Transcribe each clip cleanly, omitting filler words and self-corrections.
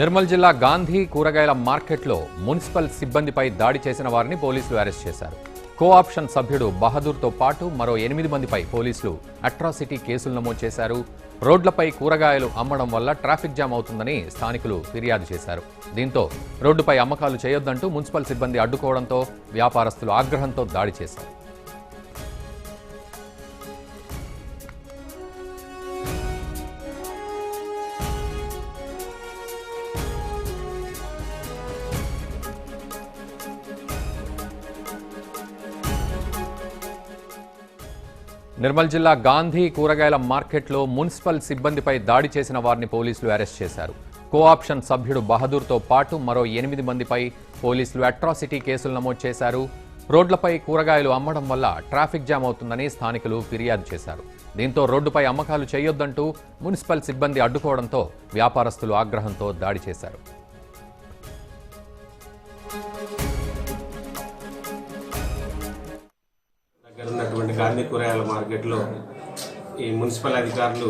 నిర్మల్ జిల్లా గాంధీ కూరగాయల మార్కెట్లో మున్సిపల్ సిబ్బందిపై దాడి చేసిన వారిని పోలీసులు అరెస్ట్ చేశారు. కోఆప్షన్ సభ్యుడు బహదూర్తో పాటు మరో 8 మందిపై పోలీసులు అట్రాసిటీ కేసులు నమోదు చేశారు. రోడ్లపై కూరగాయలు అమ్మడం వల్ల ట్రాఫిక్ జామ్ అవుతుందని స్థానికులు ఫిర్యాదు చేశారు. దీంతో రోడ్డుపై అమ్మకాలు చేయొద్దంటూ మున్సిపల్ సిబ్బంది అడ్డుకోవడంతో వ్యాపారస్తులు ఆగ్రహంతో దాడి చేశారు. నిర్మల్ జిల్లా గాంధీ కూరగాయల మార్కెట్లో మున్సిపల్ సిబ్బందిపై దాడి చేసిన వారిని పోలీసులు అరెస్ట్ చేశారు. కోఆప్షన్ సభ్యుడు బహదూర్తో పాటు మరో 8 మందిపై పోలీసులు అట్రాసిటీ కేసులు నమోదు చేశారు. రోడ్లపై కూరగాయలు అమ్మడం వల్ల ట్రాఫిక్ జామ్ అవుతుందని స్థానికులు ఫిర్యాదు చేశారు. దీంతో రోడ్డుపై అమ్మకాలు చేయొద్దంటూ మున్సిపల్ సిబ్బంది అడ్డుకోవడంతో వ్యాపారస్తులు ఆగ్రహంతో దాడి చేశారు. ఉన్నటువంటి గాంధీ కూరగాయల మార్కెట్లో ఈ మున్సిపల్ అధికారులు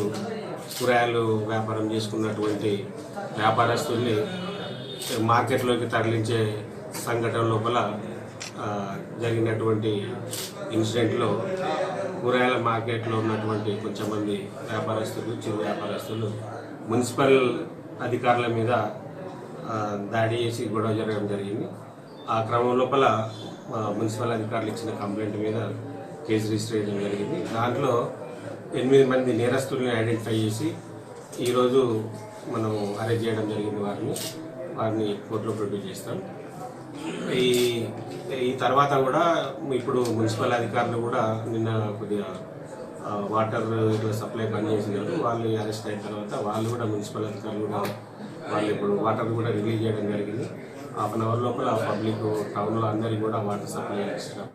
కూరగాయలు వ్యాపారం చేసుకున్నటువంటి వ్యాపారస్తుల్ని మార్కెట్లోకి తరలించే సంఘటన లోపల జరిగినటువంటి ఇన్సిడెంట్లో కూరగాయల మార్కెట్లో ఉన్నటువంటి కొంచెంమంది వ్యాపారస్తులు చిన్న వ్యాపారస్తులు మున్సిపల్ అధికారుల మీద దాడి చేసి గొడవ జరగడం జరిగింది. ఆ క్రమం లోపల మున్సిపల్ అధికారులు ఇచ్చిన కంప్లైంట్ మీద కేసు రిజిస్టర్ చేయడం జరిగింది. దాంట్లో 8 మంది నేరస్తుల్ని ఐడెంటిఫై చేసి ఈరోజు మనం అరెస్ట్ చేయడం జరిగింది. వారిని కోర్టులో ప్రొడ్యూస్ చేస్తాం. ఈ తర్వాత కూడా ఇప్పుడు మున్సిపల్ అధికారులు కూడా నిన్న కొద్దిగా వాటర్ సప్లై బంద్ చేసినారు. వాళ్ళు అరెస్ట్ అయిన తర్వాత వాళ్ళు కూడా మున్సిపల్ అధికారులు కూడా వాళ్ళు ఇప్పుడు వాటర్ కూడా రిలీజ్ చేయడం జరిగింది. హాఫ్ అన్ అవర్ లోపల పబ్లిక్ టౌన్లో అందరికీ కూడా వాటర్ సప్లై చేస్తున్నాం.